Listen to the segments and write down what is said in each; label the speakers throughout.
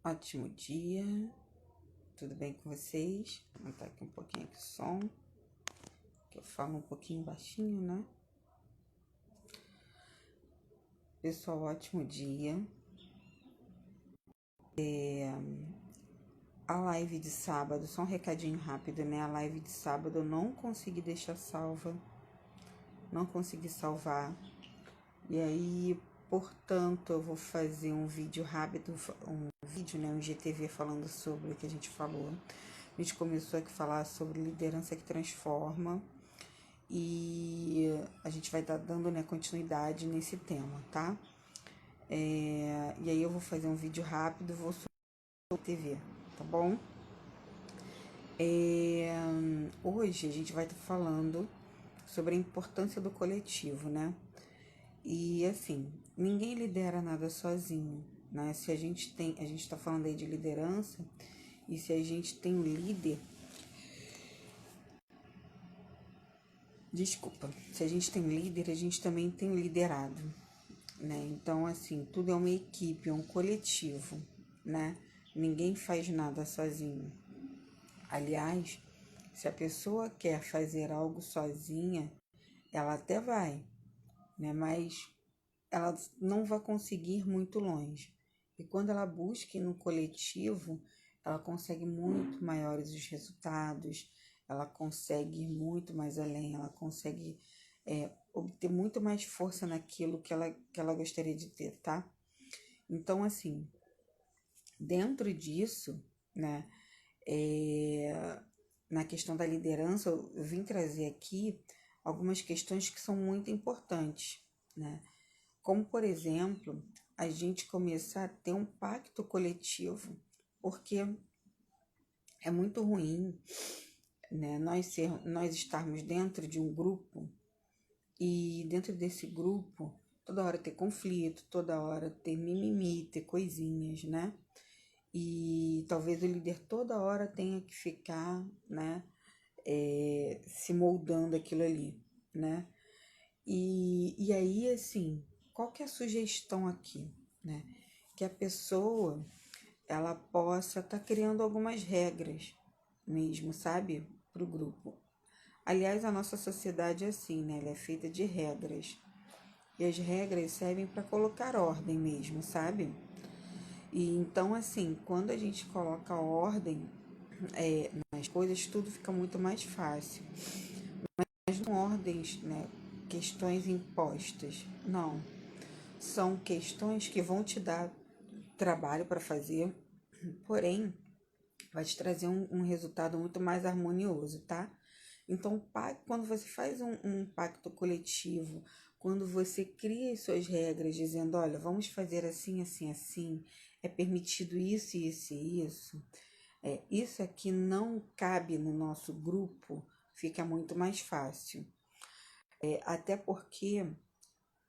Speaker 1: Ótimo dia, tudo bem com vocês? Vou aumentar aqui um pouquinho aqui o som, que eu falo um pouquinho baixinho, né? Pessoal, ótimo dia. A live de sábado, só um recadinho rápido, né? A live de sábado eu não consegui deixar salva, não consegui salvar. E aí, portanto, eu vou fazer um vídeo rápido, um IGTV falando sobre o que a gente falou. A gente começou aqui a falar sobre liderança que transforma. E a gente vai estar dando, né, continuidade nesse tema, tá? E aí eu vou fazer um vídeo rápido, vou subir na TV, tá bom? Hoje a gente vai estar falando sobre a importância do coletivo, né? E assim, ninguém lidera nada sozinho, né? Se a gente tá falando aí de liderança, e se a gente tem um líder, se a gente tem líder, a gente também tem liderado, né? Então, assim, tudo é uma equipe, é um coletivo, né? Ninguém faz nada sozinho. Aliás, se a pessoa quer fazer algo sozinha, ela até vai, né? Mas ela não vai conseguir ir muito longe. E quando ela busca no coletivo, ela consegue muito maiores os resultados, ela consegue ir muito mais além, ela consegue obter muito mais força naquilo que ela gostaria de ter, tá? Então, assim, dentro disso, né, na questão da liderança, eu vim trazer aqui algumas questões que são muito importantes, né? Como, por exemplo, a gente começar a ter um pacto coletivo, porque é muito ruim, né, nós estarmos dentro de um grupo e dentro desse grupo toda hora ter conflito, toda hora ter mimimi, ter coisinhas, né? E talvez o líder toda hora tenha que ficar, né, se moldando aquilo ali, né? E aí, assim, qual que é a sugestão aqui, né? Que a pessoa, ela possa estar criando algumas regras mesmo, sabe? Para o grupo. Aliás, a nossa sociedade é assim, né? Ela é feita de regras. E as regras servem para colocar ordem mesmo, sabe? E então, assim, quando a gente coloca ordem nas coisas, tudo fica muito mais fácil. Mas não ordens, né? Questões impostas. Não. São questões que vão te dar trabalho para fazer, porém, vai te trazer um resultado muito mais harmonioso, tá? Então, quando você faz um pacto coletivo, quando você cria as suas regras, dizendo, olha, vamos fazer assim, assim, assim, é permitido isso, isso e isso, isso aqui não cabe no nosso grupo, fica muito mais fácil. Até porque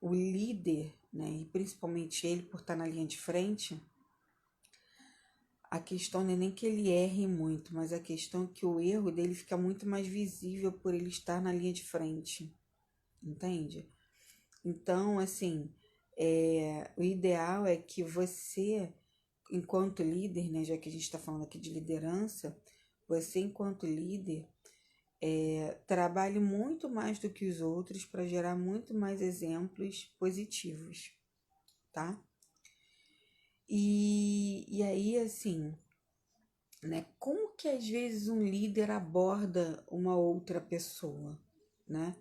Speaker 1: o líder, né, e principalmente ele por estar na linha de frente, a questão não é nem que ele erre muito, mas a questão é que o erro dele fica muito mais visível por ele estar na linha de frente, entende? Então, assim, o ideal é que você, enquanto líder, né, já que a gente está falando aqui de liderança, você, enquanto líder, trabalhe muito mais do que os outros para gerar muito mais exemplos positivos, tá? E aí, assim, né? Como que às vezes um líder aborda uma outra pessoa, né?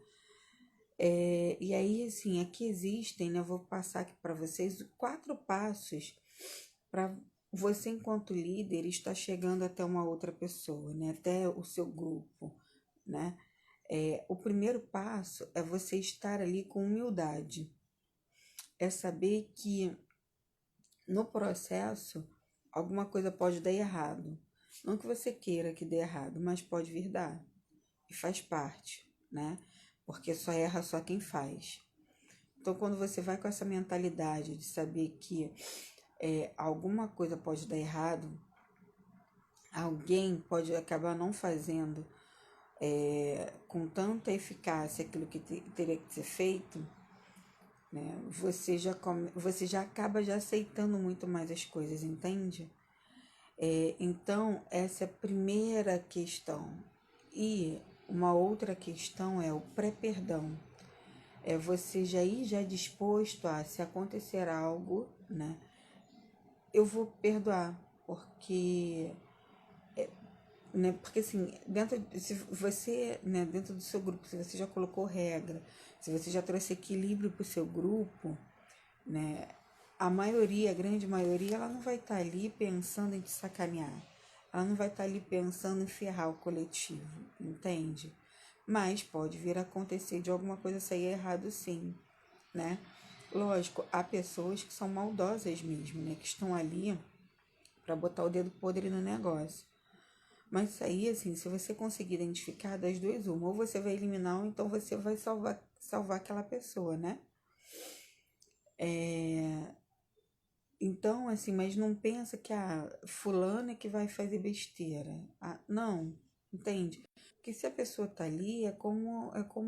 Speaker 1: E aí, assim, aqui existem, né? Eu vou passar aqui para vocês 4 passos para você, enquanto líder, estar chegando até uma outra pessoa, né? Até o seu grupo, né? O primeiro passo é você estar ali com humildade. É saber que no processo alguma coisa pode dar errado. Não que você queira que dê errado, mas pode vir dar. E faz parte, né? Porque só erra só quem faz. Então, quando você vai com essa mentalidade de saber que alguma coisa pode dar errado, alguém pode acabar não fazendo com tanta eficácia aquilo que teria que ser feito, né? Você já acaba já aceitando muito mais as coisas, entende? Então, essa é a primeira questão. E uma outra questão é o pré-perdão. É você já ir já disposto a, se acontecer algo, né? Eu vou perdoar, porque né? Porque assim, se você, né, dentro do seu grupo, se você já colocou regra, se você já trouxe equilíbrio para o seu grupo, né, a maioria, a grande maioria, ela não vai estar ali pensando em te sacanear. Ela não vai estar ali pensando em ferrar o coletivo, entende? Mas pode vir a acontecer de alguma coisa sair errado, sim, né? Lógico, há pessoas que são maldosas mesmo, né, que estão ali para botar o dedo podre no negócio. Mas isso aí, assim, se você conseguir identificar das duas, uma, ou você vai eliminar, ou então você vai salvar aquela pessoa, né? Então, assim, mas não pensa que a fulana é que vai fazer besteira. Não, entende? Porque se a pessoa tá ali, é como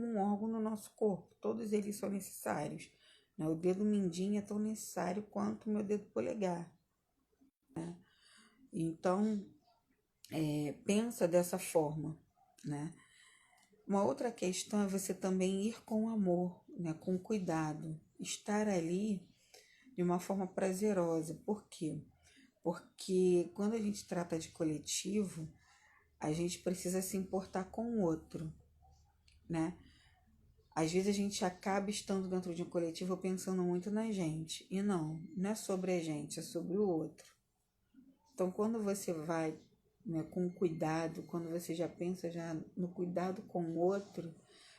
Speaker 1: um órgão no nosso corpo. Todos eles são necessários, né? O dedo mindinho é tão necessário quanto o meu dedo polegar. Então, pensa dessa forma, né? Uma outra questão é você também ir com amor, né, com cuidado, estar ali de uma forma prazerosa. Por quê? Porque quando a gente trata de coletivo, a gente precisa se importar com o outro, né? Às vezes a gente acaba estando dentro de um coletivo pensando muito na gente, e não é sobre a gente, é sobre o outro. Então, quando você vai, né, com cuidado, quando você já pensa já no cuidado com o outro,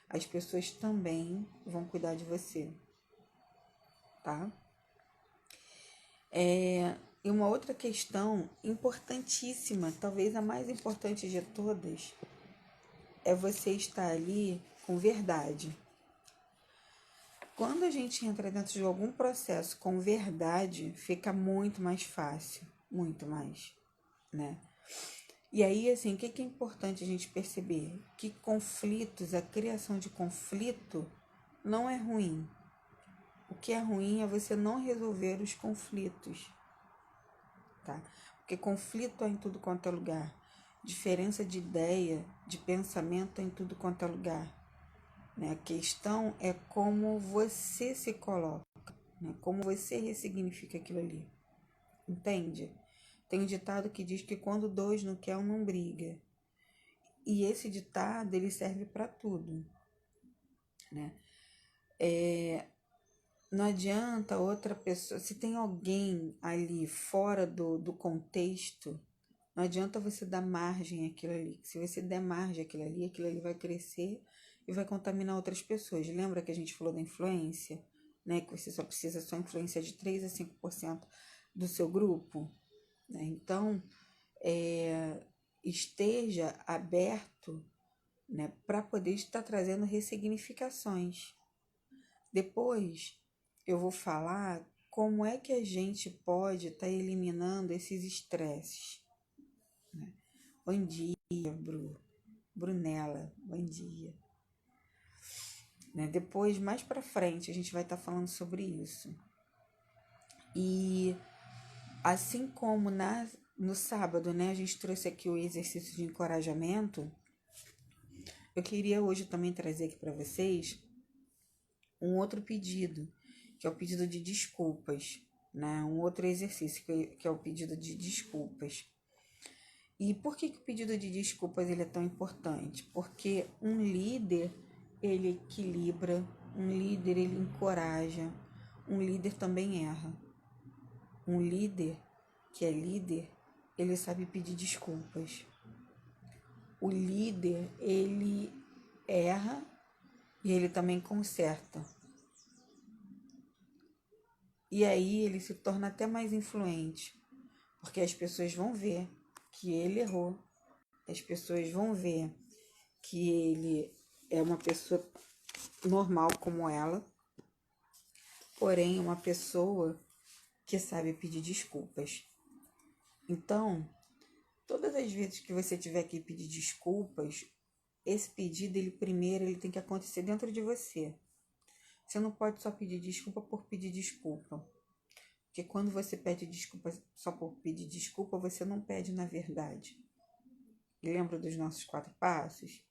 Speaker 1: as pessoas também vão cuidar de você, tá? E uma outra questão importantíssima, talvez a mais importante de todas, é você estar ali com verdade. Quando a gente entra dentro de algum processo com verdade, fica muito mais fácil, muito mais, né? E aí, assim, o que é importante a gente perceber? Que conflitos, a criação de conflito não é ruim. O que é ruim é você não resolver os conflitos, tá? Porque conflito é em tudo quanto é lugar. Diferença de ideia, de pensamento é em tudo quanto é lugar, né? A questão é como você se coloca, né? Como você ressignifica aquilo ali, entende? Tem um ditado que diz que quando dois não quer, um não briga. E esse ditado, ele serve para tudo, né? Não adianta outra pessoa, se tem alguém ali fora do contexto, não adianta você dar margem àquilo ali. Se você der margem aquilo ali vai crescer e vai contaminar outras pessoas. Lembra que a gente falou da influência, né? Que você só precisa só influência de 3 a 5% do seu grupo, né? Então, esteja aberto, né, para poder estar trazendo ressignificações. Depois eu vou falar como é que a gente pode estar eliminando esses estresses. Bom dia, Brunella, bom dia. Né? Depois, mais para frente, a gente vai estar falando sobre isso. E assim como no sábado, né, a gente trouxe aqui o exercício de encorajamento, eu queria hoje também trazer aqui para vocês um outro pedido, que é o pedido de desculpas, né? Um outro exercício que é o pedido de desculpas. E por que o pedido de desculpas ele é tão importante? Porque um líder, ele equilibra, um líder, ele encoraja, um líder também erra. Um líder que é líder, ele sabe pedir desculpas. O líder, ele erra e ele também conserta. E aí ele se torna até mais influente, porque as pessoas vão ver que ele errou, as pessoas vão ver que ele é uma pessoa normal como ela, porém uma pessoa que sabe pedir desculpas. Então, todas as vezes que você tiver que pedir desculpas, esse pedido, ele tem que acontecer dentro de você. Você não pode só pedir desculpa por pedir desculpa. Porque quando você pede desculpa só por pedir desculpa, você não pede na verdade. E lembra dos nossos 4 passos?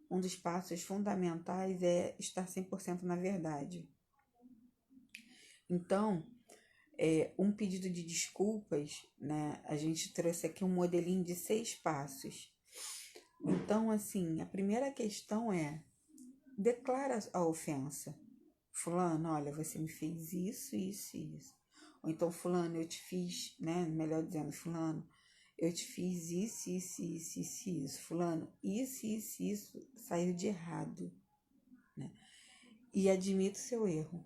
Speaker 1: Um dos passos fundamentais é estar 100% na verdade. Então, um pedido de desculpas, né? A gente trouxe aqui um modelinho de 6 passos. Então, assim, a primeira questão é: declara a ofensa. Fulano, olha, você me fez isso, isso e isso. Ou então, fulano, eu te fiz, né? Melhor dizendo, fulano, eu te fiz isso, isso, isso, isso, isso. Fulano, isso saiu de errado, né? E admita o seu erro,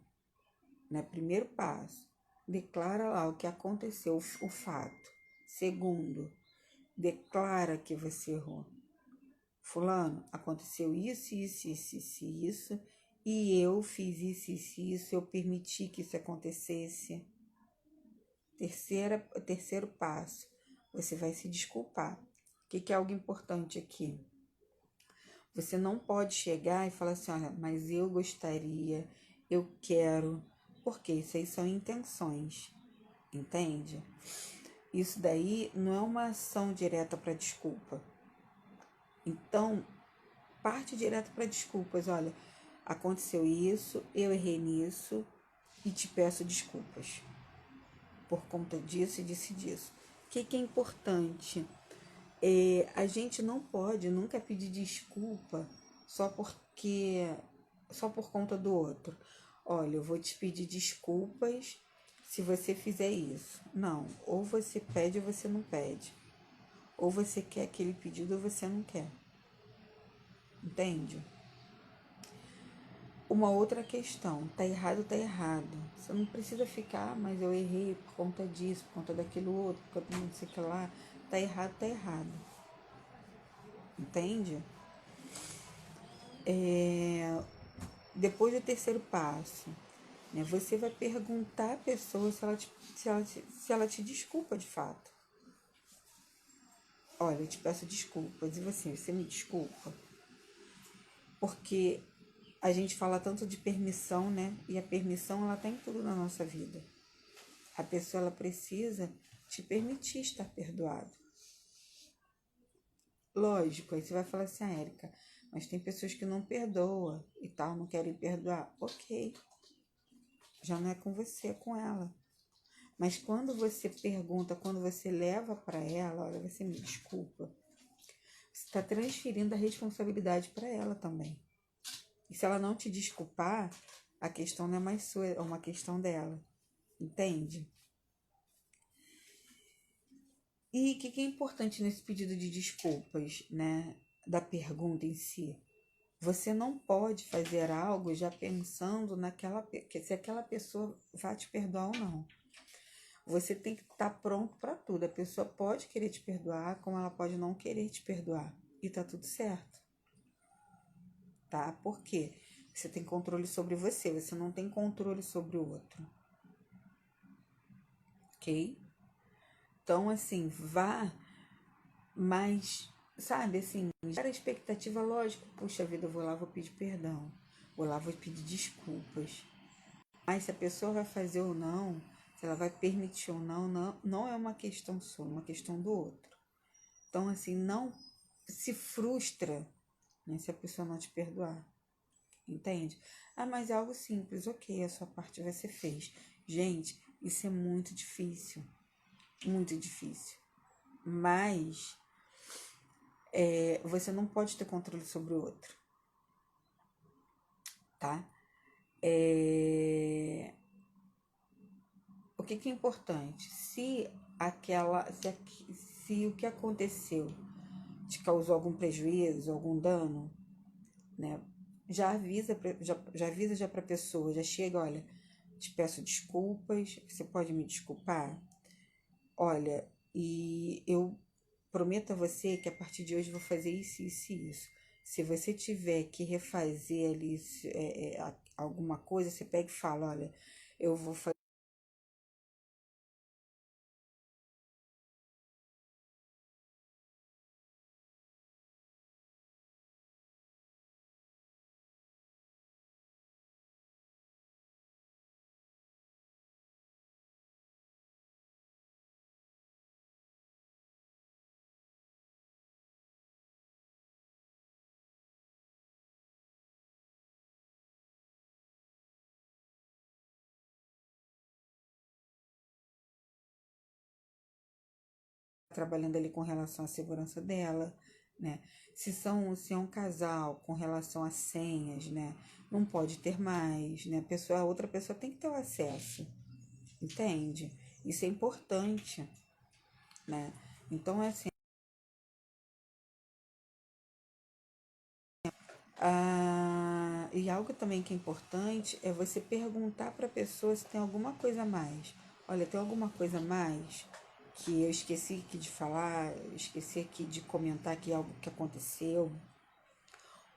Speaker 1: né? Primeiro passo, declara lá o que aconteceu, o fato. Segundo, declara que você errou. Fulano, aconteceu isso, isso, isso, isso, isso, e eu fiz isso, isso, isso, eu permiti que isso acontecesse. Terceiro passo, você vai se desculpar. O que é algo importante aqui? Você não pode chegar e falar assim, olha, mas eu gostaria, eu quero, porque isso aí são intenções, entende? Isso daí não é uma ação direta para desculpa. Então, parte direto para desculpas. Olha, aconteceu isso, eu errei nisso e te peço desculpas por conta disso e disso. O que é importante? A gente não pode nunca pedir desculpa só por conta do outro. Olha, eu vou te pedir desculpas se você fizer isso. Não, ou você pede ou você não pede. Ou você quer aquele pedido ou você não quer. Entende? Uma outra questão, tá errado, tá errado. Você não precisa ficar, mas eu errei por conta disso, por conta daquilo outro, por conta não sei o que lá. Tá errado, tá errado. Entende? Depois do terceiro passo, né, você vai perguntar à pessoa se ela te desculpa de fato. Olha, eu te peço desculpas. E você me desculpa? Porque a gente fala tanto de permissão, né? E a permissão, ela tá em tudo na nossa vida. A pessoa, ela precisa te permitir estar perdoado. Lógico, aí você vai falar assim, Érica, mas tem pessoas que não perdoam e tal, não querem perdoar. Ok, já não é com você, é com ela. Mas quando você pergunta, quando você leva para ela, olha, você me desculpa, você está transferindo a responsabilidade para ela também. E se ela não te desculpar, a questão não é mais sua, é uma questão dela. Entende? E o que é importante nesse pedido de desculpas, né? Da pergunta em si? Você não pode fazer algo já pensando se aquela pessoa vai te perdoar ou não. Você tem que estar pronto para tudo. A pessoa pode querer te perdoar, como ela pode não querer te perdoar. E tá tudo certo. Tá? Por quê? Você tem controle sobre você não tem controle sobre o outro. Ok? Então, assim, vá, mas, sabe, assim, gera expectativa, lógico. Puxa vida, eu vou lá, vou pedir perdão. Vou lá, vou pedir desculpas. Mas se a pessoa vai fazer ou não, se ela vai permitir ou não, não é uma questão sua, é uma questão do outro. Então, assim, não se frustra, né, se a pessoa não te perdoar. Entende? Ah, mas é algo simples, ok, a sua parte você fez. Gente, isso é muito difícil. Muito difícil. Mas você não pode ter controle sobre o outro. Tá? O que é importante? Se o que aconteceu te causou algum prejuízo, algum dano, né? Já avisa já para a pessoa, já chega, olha, te peço desculpas, você pode me desculpar? Olha, e eu prometo a você que a partir de hoje eu vou fazer isso, isso e isso. Se você tiver que refazer ali alguma coisa, você pega e fala, olha, eu vou fazer trabalhando ali com relação à segurança dela, né? Se é um casal com relação a senhas, né? Não pode ter mais, né? A outra pessoa tem que ter o acesso, entende? Isso é importante, né? Então, é assim, e algo também que é importante é você perguntar para a pessoa se tem alguma coisa a mais. Olha, tem alguma coisa a mais que eu esqueci aqui de falar, eu esqueci aqui de comentar aqui algo que aconteceu,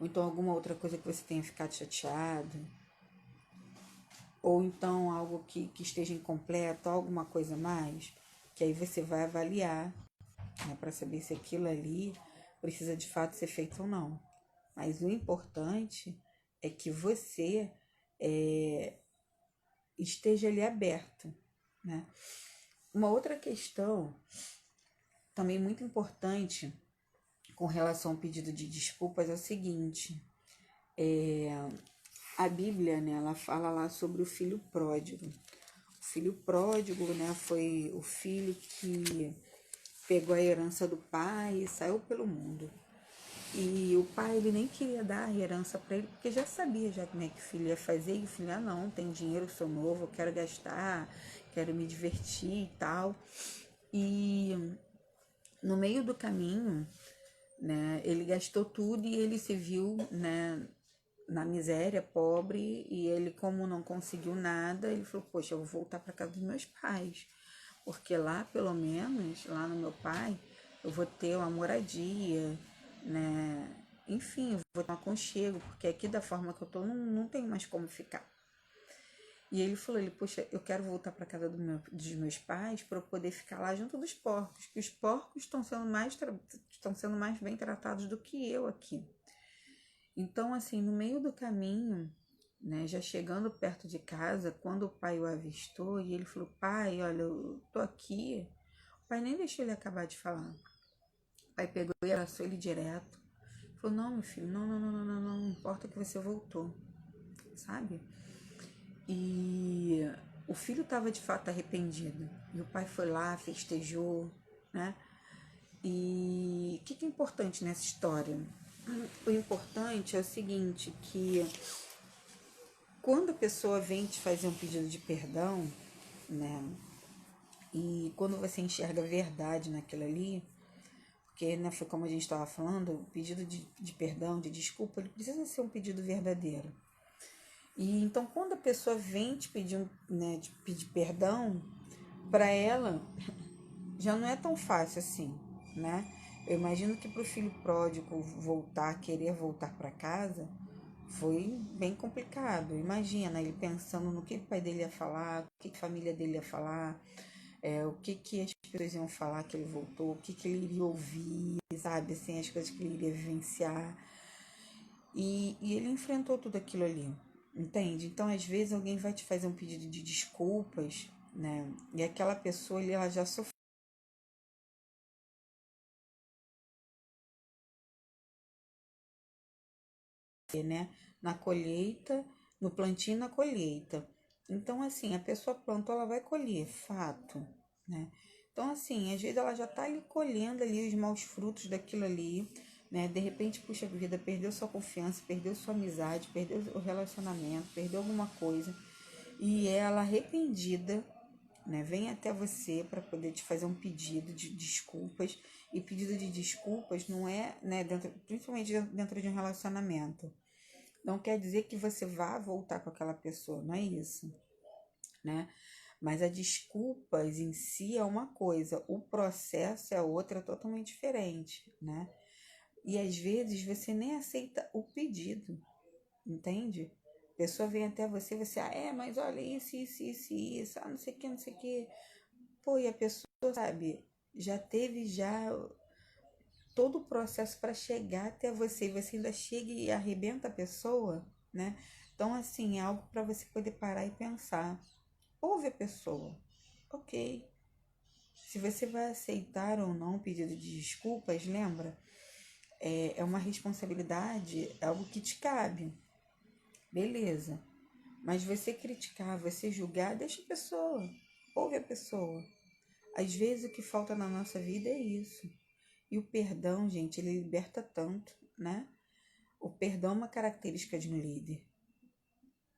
Speaker 1: ou então alguma outra coisa que você tenha ficado chateado, ou então algo que esteja incompleto, alguma coisa a mais, que aí você vai avaliar, né, para saber se aquilo ali precisa de fato ser feito ou não. Mas o importante é que você é, esteja ali aberto, né? Uma outra questão também muito importante com relação ao pedido de desculpas é o seguinte: a Bíblia, né, ela fala lá sobre o filho pródigo. O filho pródigo, né, foi o filho que pegou a herança do pai e saiu pelo mundo. E o pai, ele nem queria dar a herança para ele, porque já sabia já como é que o filho ia fazer. E o filho, não, tem dinheiro, sou novo, eu quero gastar, quero me divertir e tal. E no meio do caminho, né, ele gastou tudo e ele se viu, né, na miséria, pobre, e ele, como não conseguiu nada, ele falou, poxa, eu vou voltar para casa dos meus pais, porque lá, pelo menos, lá no meu pai, eu vou ter uma moradia, né, enfim, eu vou ter um aconchego, porque aqui da forma que eu tô, não tenho mais como ficar. E ele falou, poxa, eu quero voltar para casa dos meus pais para eu poder ficar lá junto dos porcos, que os porcos estão sendo mais bem tratados do que eu aqui. Então, assim, no meio do caminho, né, já chegando perto de casa, quando o pai o avistou, e ele falou, pai, olha, eu tô aqui. O pai nem deixou ele acabar de falar. O pai pegou e abraçou ele direto. Falou, não, meu filho, não importa que você voltou, sabe? E o filho estava de fato arrependido. E o pai foi lá, festejou, né? E o que é importante nessa história? O importante é o seguinte, que quando a pessoa vem te fazer um pedido de perdão, né? E quando você enxerga a verdade naquilo ali, porque, né, foi como a gente estava falando, o pedido de perdão, de desculpa, ele precisa ser um pedido verdadeiro. E então, quando a pessoa vem te pedir, né, te pedir perdão, para ela já não é tão fácil assim, né? Eu imagino que para o filho pródigo querer voltar para casa, foi bem complicado. Imagina ele pensando no que o pai dele ia falar, o que a família dele ia falar, o que as pessoas iam falar que ele voltou, o que ele iria ouvir, sabe? Assim, as coisas que ele iria vivenciar. E ele enfrentou tudo aquilo ali, entende? Então, às vezes, alguém vai te fazer um pedido de desculpas, né? E aquela pessoa ali, ela já sofreu, né? Na colheita, no plantio e na colheita. Então, assim, a pessoa plantou, ela vai colher, fato, né? Então, assim, às vezes ela já tá ali colhendo ali os maus frutos daquilo ali, né? De repente, puxa vida, perdeu sua confiança, perdeu sua amizade, perdeu o relacionamento, perdeu alguma coisa. E ela arrependida, né, vem até você para poder te fazer um pedido de desculpas. E pedido de desculpas não é, né, principalmente dentro de um relacionamento. Não quer dizer que você vá voltar com aquela pessoa, não é isso, né? Mas a desculpas em si é uma coisa, o processo é outra, totalmente diferente, né? E às vezes você nem aceita o pedido, entende? A pessoa vem até você, mas olha isso, não sei o que, não sei o que. Pô, e a pessoa, sabe, já teve todo o processo para chegar até você, e você ainda chega e arrebenta a pessoa, né? Então, assim, é algo para você poder parar e pensar. Ouve a pessoa, ok. Se você vai aceitar ou não o pedido de desculpas, lembra? É uma responsabilidade, é algo que te cabe, beleza. Mas você criticar, você julgar, deixa a pessoa, ouve a pessoa. Às vezes o que falta na nossa vida é isso. E o perdão, gente, ele liberta tanto, né? O perdão é uma característica de um líder.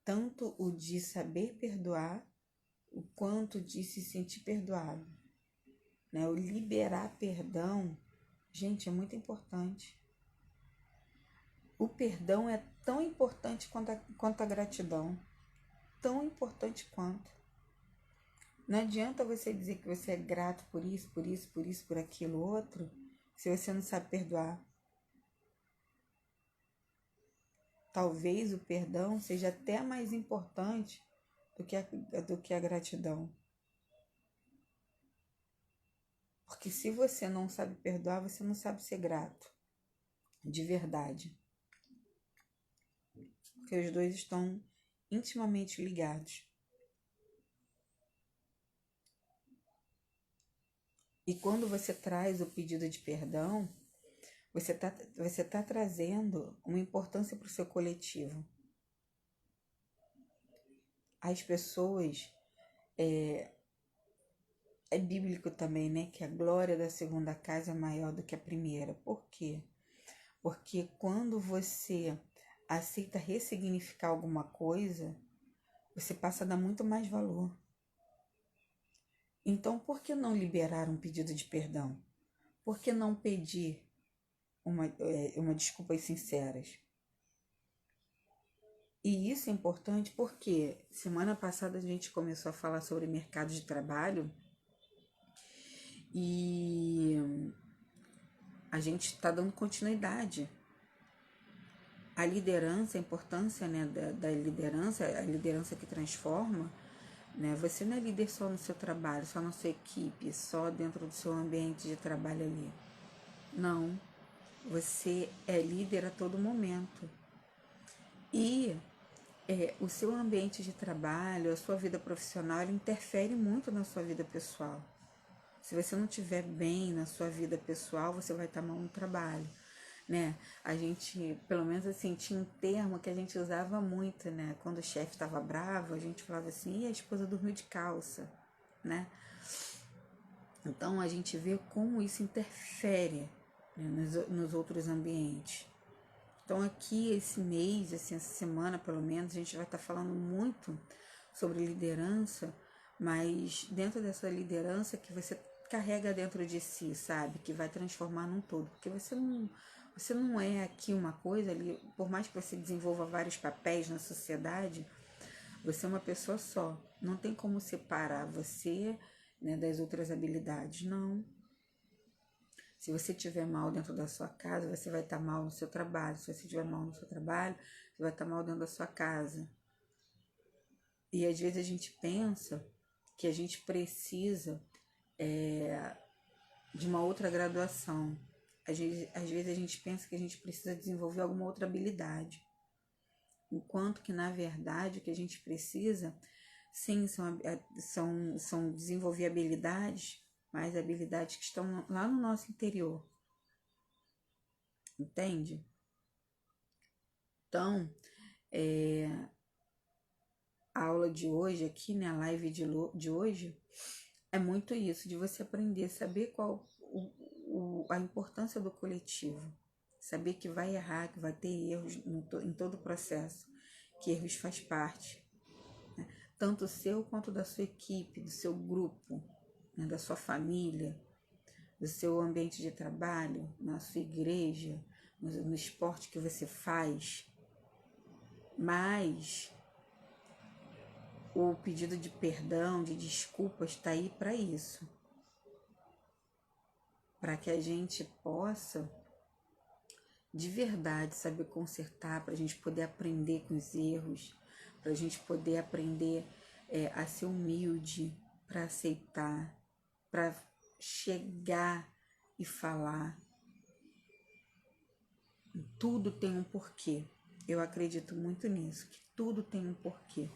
Speaker 1: Tanto o de saber perdoar, o quanto de se sentir perdoado, né? O liberar perdão, gente, é muito importante. O perdão é tão importante quanto a gratidão. Tão importante quanto. Não adianta você dizer que você é grato por isso, por isso, por isso, por aquilo outro, se você não sabe perdoar. Talvez o perdão seja até mais importante do que a gratidão. Porque se você não sabe perdoar, você não sabe ser grato. De verdade. Porque os dois estão intimamente ligados. E quando você traz o pedido de perdão, você tá trazendo uma importância para o seu coletivo. As pessoas, é bíblico também, né? Que a glória da segunda casa é maior do que a primeira. Por quê? Porque quando você aceita ressignificar alguma coisa, você passa a dar muito mais valor. Então, por que não liberar um pedido de perdão? Por que não pedir uma desculpas sinceras? E isso é importante porque semana passada a gente começou a falar sobre mercado de trabalho e a gente está dando continuidade. A liderança, a importância, né, da liderança, a liderança que transforma, né? Você não é líder só no seu trabalho, só na sua equipe, só dentro do seu ambiente de trabalho ali. Não, você é líder a todo momento. E o seu ambiente de trabalho, a sua vida profissional, ela interfere muito na sua vida pessoal. Se você não estiver bem na sua vida pessoal, você vai estar mal no trabalho, né? A gente, pelo menos assim, tinha um termo que a gente usava muito, né? Quando o chefe estava bravo, a gente falava assim, e a esposa dormiu de calça, né? Então a gente vê como isso interfere, né, nos outros ambientes. Então aqui esse mês, assim, essa semana pelo menos, a gente vai estar falando muito sobre liderança, mas dentro dessa liderança que você carrega dentro de si, sabe? Que vai transformar num todo. Porque você não é aqui uma coisa ali, por mais que você desenvolva vários papéis na sociedade, você é uma pessoa só. Não tem como separar você, né, das outras habilidades, não. Se você estiver mal dentro da sua casa, você vai estar mal no seu trabalho. Se você estiver mal no seu trabalho, você vai estar mal dentro da sua casa. E às vezes a gente pensa que a gente precisa de uma outra graduação. Às vezes a gente pensa que a gente precisa desenvolver alguma outra habilidade. Enquanto que, na verdade, o que a gente precisa, sim, são desenvolver habilidades, mas habilidades que estão lá no nosso interior. Entende? Então, a aula de hoje aqui, né, a live de hoje, é muito isso, de você aprender a saber qual a importância do coletivo. Saber que vai errar, que vai ter erros em todo o processo, que erros faz parte, né? Tanto seu quanto da sua equipe, do seu grupo, né, da sua família, do seu ambiente de trabalho, na sua igreja, no esporte que você faz. Mas o pedido de perdão, de desculpas, está aí para isso. Para que a gente possa, de verdade, saber consertar, para a gente poder aprender com os erros, para a gente poder aprender a ser humilde, para aceitar, para chegar e falar. Tudo tem um porquê. Eu acredito muito nisso, que tudo tem um porquê.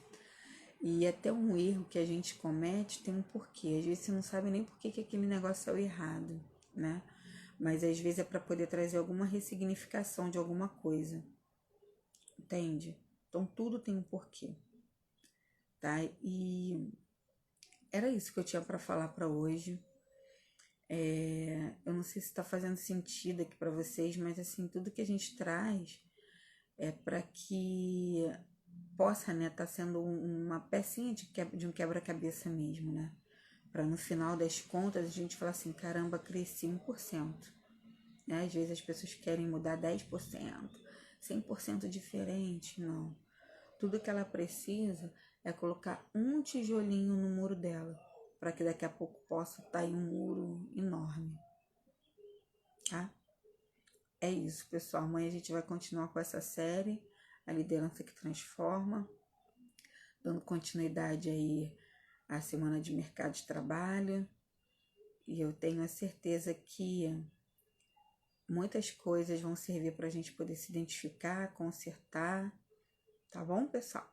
Speaker 1: E até um erro que a gente comete tem um porquê. Às vezes você não sabe nem por que aquele negócio saiu errado, né? Mas às vezes é para poder trazer alguma ressignificação de alguma coisa. Entende? Então tudo tem um porquê, tá? E era isso que eu tinha para falar para hoje. Eu não sei se está fazendo sentido aqui para vocês, mas assim, tudo que a gente traz é para que possa, né, tá sendo uma pecinha de um quebra-cabeça mesmo, né? Para no final das contas a gente falar assim, caramba, cresci 1%. Né? Às vezes as pessoas querem mudar 10%, 100% diferente, não. Tudo que ela precisa é colocar um tijolinho no muro dela, para que daqui a pouco possa estar em um muro enorme, tá? É isso, pessoal. Amanhã a gente vai continuar com essa série, A Liderança que Transforma, dando continuidade aí à Semana de Mercado de Trabalho. E eu tenho a certeza que muitas coisas vão servir para a gente poder se identificar, consertar. Tá bom, pessoal?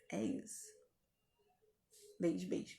Speaker 1: É isso. Beijo, beijo.